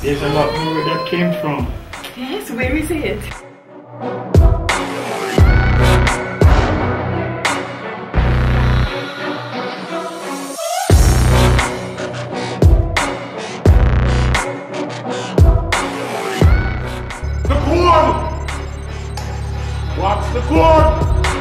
There's a lot more where that came from. Yes, where is it? The cord! What's the cord?